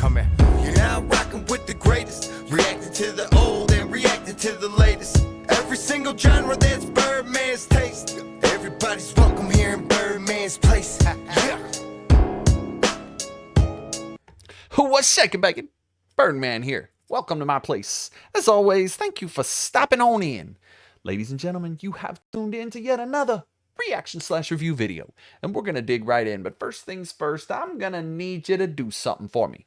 coming. You're now rocking with the greatest, reacting to the old and reacting to the latest. Every single genre that's Birdman's taste. Everybody's welcome here in Birdman's place. Yeah. What's shaking, bacon? Birdman here. Welcome to my place. As always, thank you for stopping on in. Ladies and gentlemen, you have tuned in to yet another reaction/review video, and we're going to dig right in. But first things first, I'm going to need you to do something for me.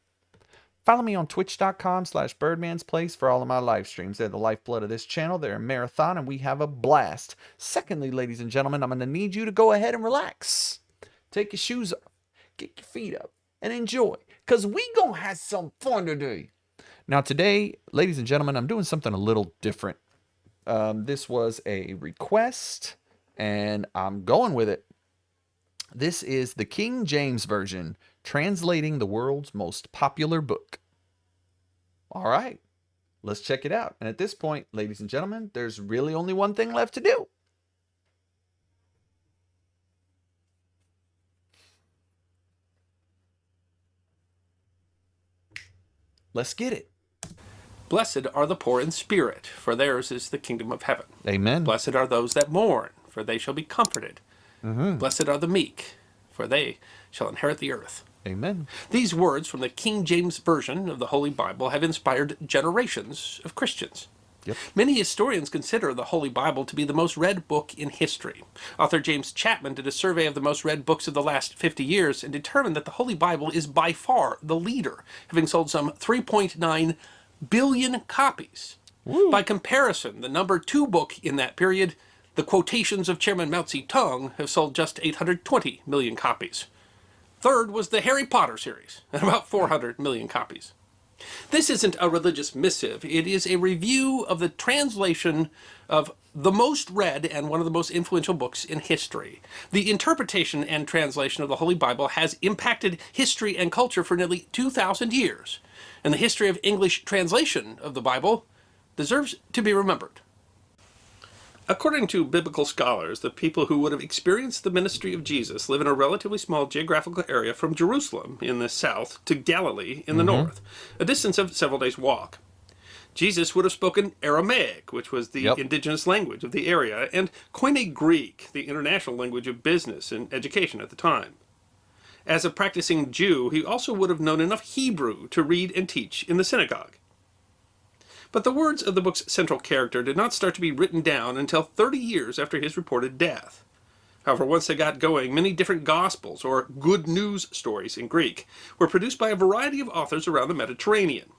Follow me on twitch.com/birdmansplace for all of my live streams. They're the lifeblood of this channel. They're a marathon, and we have a blast. Secondly, ladies and gentlemen, I'm going to need you to go ahead and relax. Take your shoes off, get your feet up, and enjoy, because we going to have some fun today. Now today, ladies and gentlemen, I'm doing something a little different. This was a request, and I'm going with it. This is the King James Version, translating the world's most popular book. All right, let's check it out. And at this point, ladies and gentlemen, there's really only one thing left to do. Let's get it. Blessed are the poor in spirit, for theirs is the kingdom of heaven. Amen. Blessed are those that mourn, for they shall be comforted. Blessed are the meek, for they shall inherit the earth. Amen. These words from the King James Version of the Holy Bible have inspired generations of Christians. Yep. Many historians consider the Holy Bible to be the most read book in history. Author James Chapman did a survey of the most read books of the last 50 years and determined that the Holy Bible is by far the leader, having sold some 3.9 billion copies. Woo. By comparison, the number 2 book in that period, The Quotations of Chairman Mao Zedong, have sold just 820 million copies. Third was the Harry Potter series, at about 400 million copies. This isn't a religious missive. It is a review of the translation of the most read and one of the most influential books in history. The interpretation and translation of the Holy Bible has impacted history and culture for nearly 2,000 years, and the history of English translation of the Bible deserves to be remembered. According to biblical scholars, the people who would have experienced the ministry of Jesus live in a relatively small geographical area from Jerusalem in the south to Galilee in the north, a distance of several days' walk. Jesus would have spoken Aramaic, which was the indigenous language of the area, and Koine Greek, the international language of business and education at the time. As a practicing Jew, he also would have known enough Hebrew to read and teach in the synagogue. But the words of the book's central character did not start to be written down until 30 years after his reported death. However, once they got going, many different Gospels, or good news stories in Greek, were produced by a variety of authors around the Mediterranean.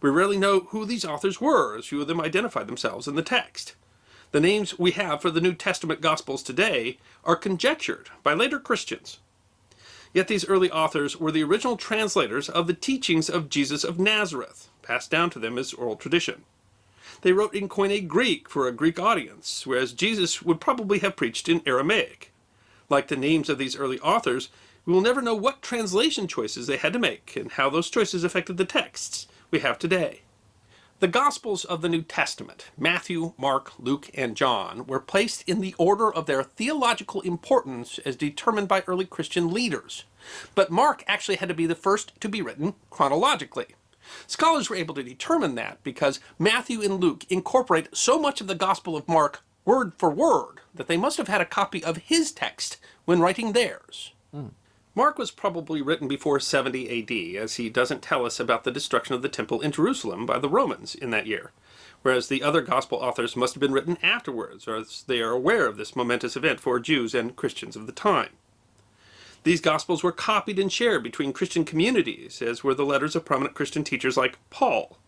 We rarely know who these authors were, as few of them identified themselves in the text. The names we have for the New Testament Gospels today are conjectured by later Christians. Yet these early authors were the original translators of the teachings of Jesus of Nazareth, passed down to them as oral tradition. They wrote in Koine Greek for a Greek audience, whereas Jesus would probably have preached in Aramaic. Like the names of these early authors, we will never know what translation choices they had to make and how those choices affected the texts we have today. The Gospels of the New Testament, Matthew, Mark, Luke, and John, were placed in the order of their theological importance as determined by early Christian leaders. But Mark actually had to be the first to be written chronologically. Scholars were able to determine that because Matthew and Luke incorporate so much of the Gospel of Mark word for word that they must have had a copy of his text when writing theirs. Mark was probably written before 70 AD, as he doesn't tell us about the destruction of the temple in Jerusalem by the Romans in that year, whereas the other Gospel authors must have been written afterwards, or as they are aware of this momentous event for Jews and Christians of the time. These Gospels were copied and shared between Christian communities, as were the letters of prominent Christian teachers like Paul.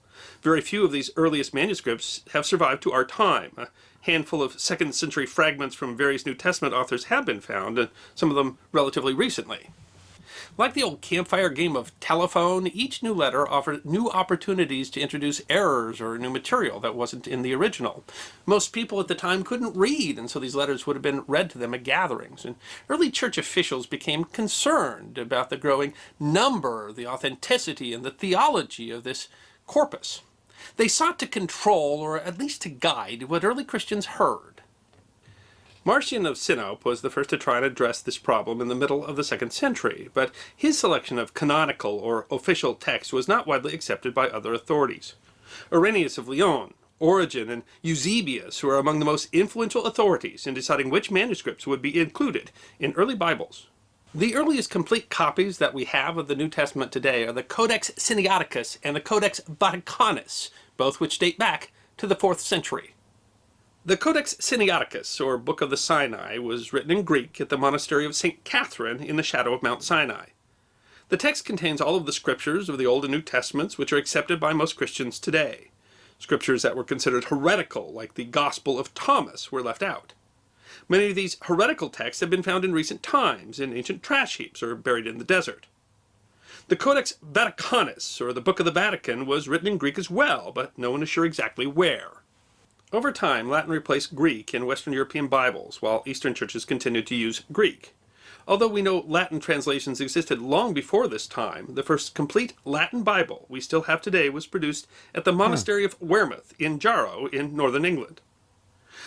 Very few of these earliest manuscripts have survived to our time. A handful of 2nd century fragments from various New Testament authors have been found, and some of them relatively recently. Like the old campfire game of telephone, each new letter offered new opportunities to introduce errors or new material that wasn't in the original. Most people at the time couldn't read, and so these letters would have been read to them at gatherings. And early church officials became concerned about the growing number, the authenticity, and the theology of this corpus. They sought to control, or at least to guide, what early Christians heard. Marcion of Sinope was the first to try and address this problem in the middle of the 2nd century, but his selection of canonical or official text was not widely accepted by other authorities. Irenaeus of Lyon, Origen, and Eusebius were among the most influential authorities in deciding which manuscripts would be included in early Bibles. The earliest complete copies that we have of the New Testament today are the Codex Sinaiticus and the Codex Vaticanus, both which date back to the 4th century. The Codex Sinaiticus, or Book of the Sinai, was written in Greek at the monastery of St. Catherine in the shadow of Mount Sinai. The text contains all of the scriptures of the Old and New Testaments which are accepted by most Christians today. Scriptures that were considered heretical, like the Gospel of Thomas, were left out. Many of these heretical texts have been found in recent times in ancient trash heaps or buried in the desert. The Codex Vaticanus, or the Book of the Vatican, was written in Greek as well, but no one is sure exactly where. Over time, Latin replaced Greek in Western European Bibles, while Eastern churches continued to use Greek. Although we know Latin translations existed long before this time, the first complete Latin Bible we still have today was produced at the monastery of Wearmouth in Jarrow in northern England.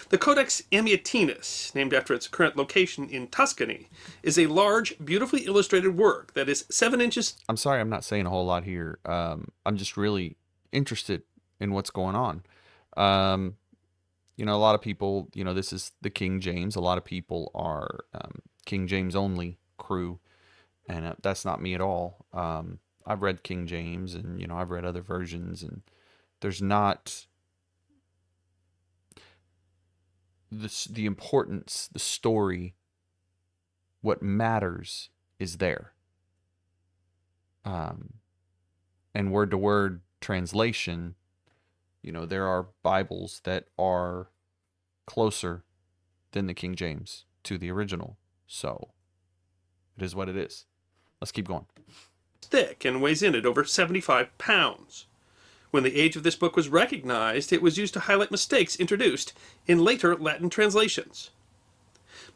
The Codex Amiatinus, named after its current location in Tuscany, is a large, beautifully illustrated work that is 7 inches... I'm sorry, I'm not saying a whole lot here. I'm just really interested in what's going on. A lot of people, this is the King James. A lot of people are King James only crew, and that's not me at all. I've read King James, and I've read other versions, and there's not the importance, the story. What matters is there, and word to word translation. There are Bibles that are closer than the King James to the original. So it is what it is. Let's keep going. Thick and weighs in at over 75 pounds. When the age of this book was recognized, it was used to highlight mistakes introduced in later Latin translations.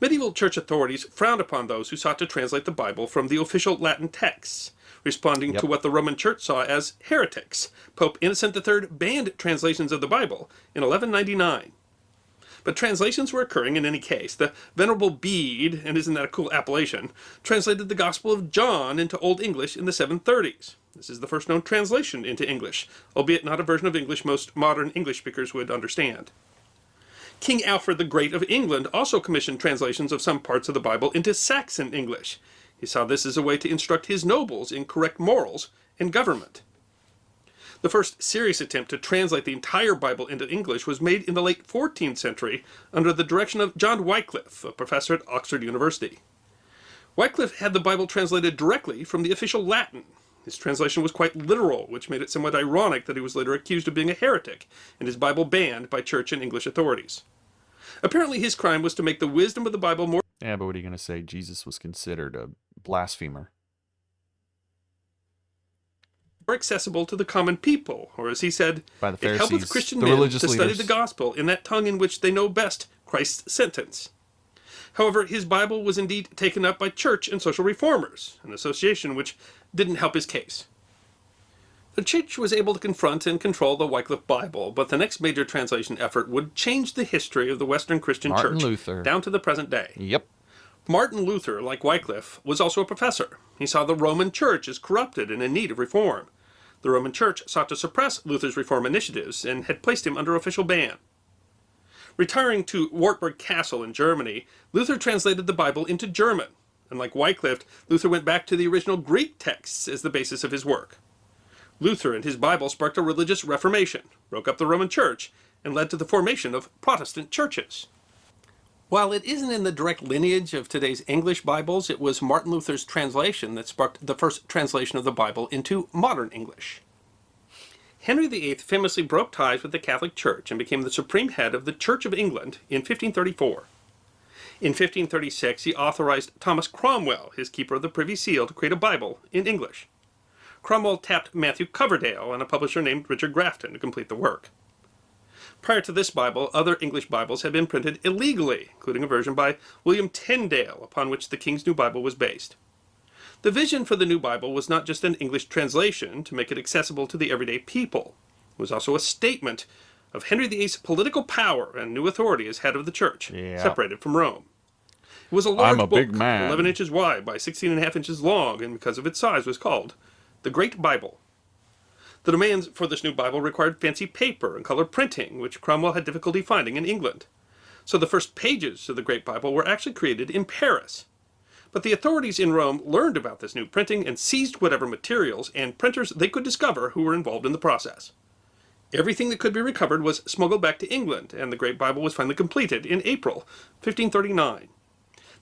Medieval church authorities frowned upon those who sought to translate the Bible from the official Latin texts, responding to what the Roman Church saw as heretics. Pope Innocent III banned translations of the Bible in 1199. But translations were occurring in any case. The Venerable Bede, and isn't that a cool appellation, translated the Gospel of John into Old English in the 730s. This is the first known translation into English, albeit not a version of English most modern English speakers would understand. King Alfred the Great of England also commissioned translations of some parts of the Bible into Saxon English. He saw this as a way to instruct his nobles in correct morals and government. The first serious attempt to translate the entire Bible into English was made in the late 14th century under the direction of John Wycliffe, a professor at Oxford University. Wycliffe had the Bible translated directly from the official Latin. His translation was quite literal, which made it somewhat ironic that he was later accused of being a heretic and his Bible banned by church and English authorities. Apparently his crime was to make the wisdom of the Bible more... Yeah, but what are you going to say? Jesus was considered a blasphemer. ...more accessible to the common people, or as he said, by the Pharisees, it helpeth Christian the men religious to study leaders. the gospel in that tongue in which they know best Christ's sentence. However, his Bible was indeed taken up by church and social reformers, an association which didn't help his case. The church was able to confront and control the Wycliffe Bible, but the next major translation effort would change the history of the Western Christian Martin Church Luther. Down to the present day. Yep. Martin Luther, like Wycliffe, was also a professor. He saw the Roman Church as corrupted and in need of reform. The Roman Church sought to suppress Luther's reform initiatives and had placed him under official ban. Retiring to Wartburg Castle in Germany, Luther translated the Bible into German, and like Wycliffe, Luther went back to the original Greek texts as the basis of his work. Luther and his Bible sparked a religious reformation, broke up the Roman Church, and led to the formation of Protestant churches. While it isn't in the direct lineage of today's English Bibles, it was Martin Luther's translation that sparked the first translation of the Bible into modern English. Henry VIII famously broke ties with the Catholic Church and became the supreme head of the Church of England in 1534. In 1536, he authorized Thomas Cromwell, his keeper of the Privy Seal, to create a Bible in English. Cromwell tapped Matthew Coverdale and a publisher named Richard Grafton to complete the work. Prior to this Bible, other English Bibles had been printed illegally, including a version by William Tyndale, upon which the King's New Bible was based. The vision for the New Bible was not just an English translation to make it accessible to the everyday people. It was also a statement of Henry VIII's political power and new authority as head of the church, Yeah. separated from Rome. It was a I'm large a book, big man. 11 inches wide by 16.5 inches long, and because of its size was called the Great Bible. The demands for this new Bible required fancy paper and color printing, which Cromwell had difficulty finding in England. So the first pages of the Great Bible were actually created in Paris. But the authorities in Rome learned about this new printing and seized whatever materials and printers they could discover who were involved in the process. Everything that could be recovered was smuggled back to England, and the Great Bible was finally completed in April 1539.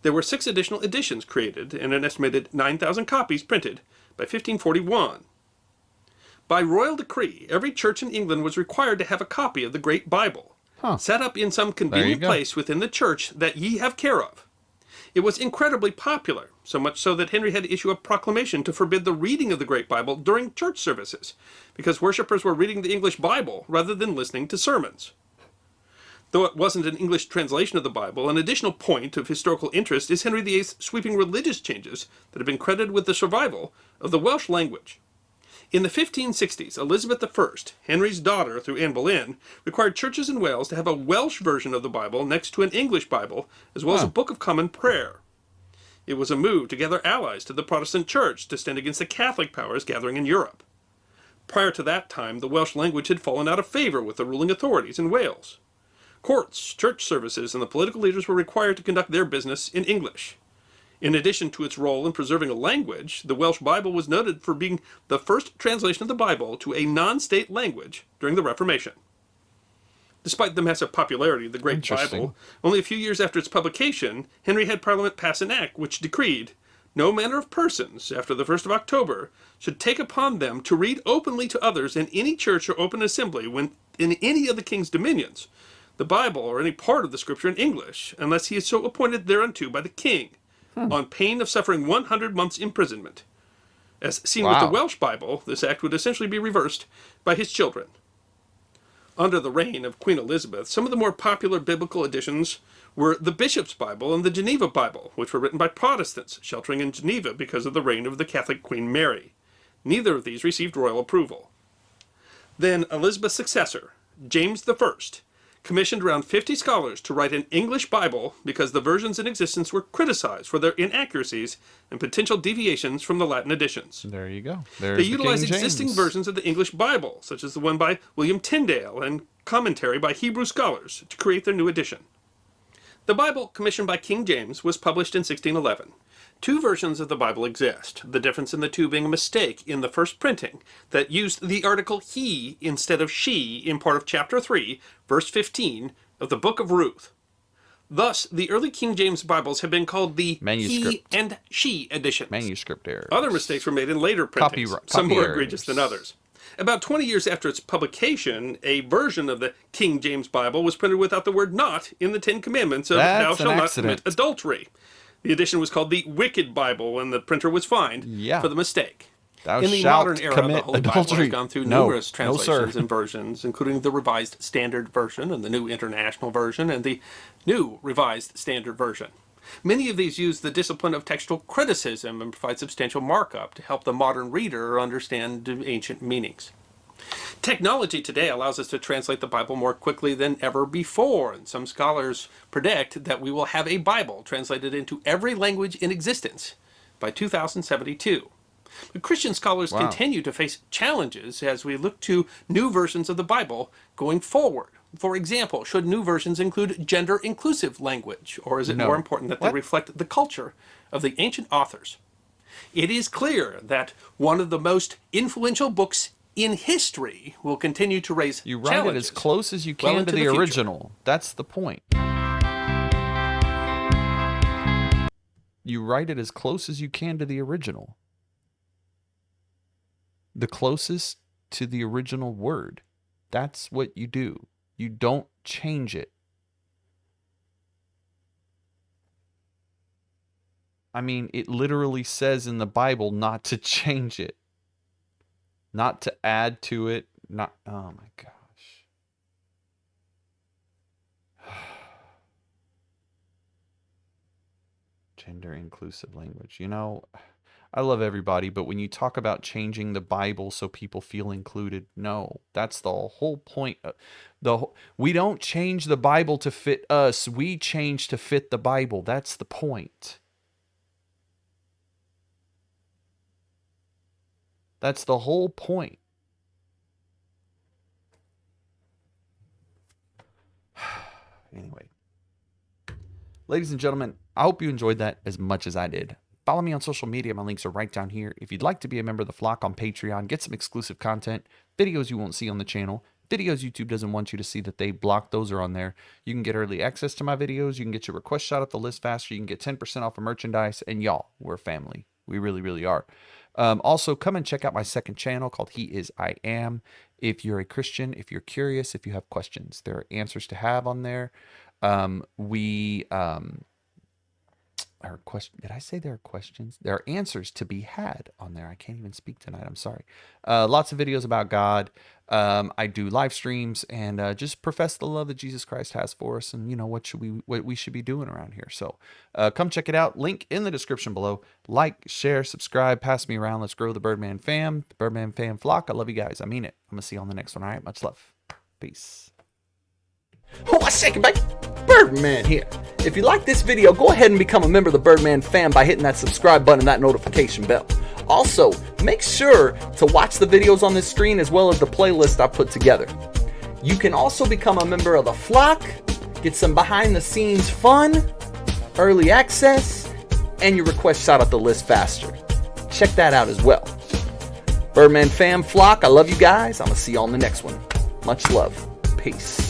There were 6 additional editions created and an estimated 9,000 copies printed by 1541. By royal decree, every church in England was required to have a copy of the Great Bible, set up in some convenient place within the church that ye have care of. It was incredibly popular, so much so that Henry had to issue a proclamation to forbid the reading of the Great Bible during church services, because worshippers were reading the English Bible rather than listening to sermons. Though it wasn't an English translation of the Bible, an additional point of historical interest is Henry VIII's sweeping religious changes that have been credited with the survival of the Welsh language. In the 1560s, Elizabeth I, Henry's daughter through Anne Boleyn, required churches in Wales to have a Welsh version of the Bible next to an English Bible, as well as a Book of Common Prayer. It was a move to gather allies to the Protestant Church to stand against the Catholic powers gathering in Europe. Prior to that time, the Welsh language had fallen out of favor with the ruling authorities in Wales. Courts, church services, and the political leaders were required to conduct their business in English. In addition to its role in preserving a language, the Welsh Bible was noted for being the first translation of the Bible to a non-state language during the Reformation. Despite the massive popularity of the Great Bible, only a few years after its publication, Henry had Parliament pass an act which decreed, no manner of persons, after the 1st of October, should take upon them to read openly to others in any church or open assembly when in any of the king's dominions, the Bible or any part of the Scripture in English, unless he is so appointed thereunto by the king, on pain of suffering 100 months' imprisonment. As seen with the Welsh Bible, this act would essentially be reversed by his children. Under the reign of Queen Elizabeth, some of the more popular biblical editions were the Bishop's Bible and the Geneva Bible, which were written by Protestants sheltering in Geneva because of the reign of the Catholic Queen Mary. Neither of these received royal approval. Then Elizabeth's successor, James I, commissioned around 50 scholars to write an English Bible because the versions in existence were criticized for their inaccuracies and potential deviations from the Latin editions. There you go. They utilized existing versions of the English Bible, such as the one by William Tyndale and commentary by Hebrew scholars, to create their new edition. The Bible, commissioned by King James, was published in 1611. 2 versions of the Bible exist, the difference in the 2 being a mistake in the first printing that used the article he instead of she in part of chapter 3, verse 15 of the Book of Ruth. Thus, the early King James Bibles have been called the he and she editions. Manuscript errors. Other mistakes were made in later printings, some more egregious than others. About 20 years after its publication, a version of the King James Bible was printed without the word not in the 10 Commandments of thou shalt not commit adultery. The edition was called the Wicked Bible, and the printer was fined for the mistake. In the modern era, the Holy Bible has gone through numerous translations and versions, including the Revised Standard Version and the New International Version and the New Revised Standard Version. Many of these use the discipline of textual criticism and provide substantial markup to help the modern reader understand ancient meanings. Technology today allows us to translate the Bible more quickly than ever before, and some scholars predict that we will have a Bible translated into every language in existence by 2072. But Christian scholars continue to face challenges as we look to new versions of the Bible going forward. For example, should new versions include gender-inclusive language, or is it more important that they reflect the culture of the ancient authors? It is clear that one of the most influential books in history will continue to raise challenges. You write it as close as you can to the original. That's the point. You write it as close as you can to the original. The closest to the original word. That's what you do. You don't change it. I mean, it literally says in the Bible not to change it. Not to add to it. Not, oh my gosh. Gender inclusive language. You know, I love everybody, but when you talk about changing the Bible so people feel included, no, that's the whole point. We don't change the Bible to fit us. We change to fit the Bible. That's the point. That's the whole point. Anyway, ladies and gentlemen, I hope you enjoyed that as much as I did. Follow me on social media. My links are right down here. If you'd like to be a member of the flock on Patreon, get some exclusive content, videos you won't see on the channel, videos YouTube doesn't want you to see that they block, those are on there. You can get early access to my videos. You can get your request shot at the list faster. You can get 10% off of merchandise. And y'all, we're family. We really, really are. Also, come and check out my second channel called He Is I Am. If you're a Christian, if you're curious, if you have questions, there are answers to have on there. Did I say there are questions? There are answers to be had on there. I can't even speak tonight. I'm sorry. Lots of videos about God. I do live streams and just profess the love that Jesus Christ has for us, and what we should be doing around here. So come check it out. Link in the description below. Like, share, subscribe, pass me around. Let's grow the Birdman fam, the Birdman fam flock. I love you guys. I mean it. I'm gonna see you on the next one. All right. Much love. Peace. What's shaking, baby? Birdman here. If you like this video, go ahead and become a member of the Birdman fam by hitting that subscribe button and that notification bell. Also, make sure to watch the videos on this screen as well as the playlist I put together. You can also become a member of the flock, get some behind the scenes fun, early access, and your request shot at the list faster. Check that out as well. Birdman fam flock, I love you guys. I'm going to see you on the next one. Much love. Peace.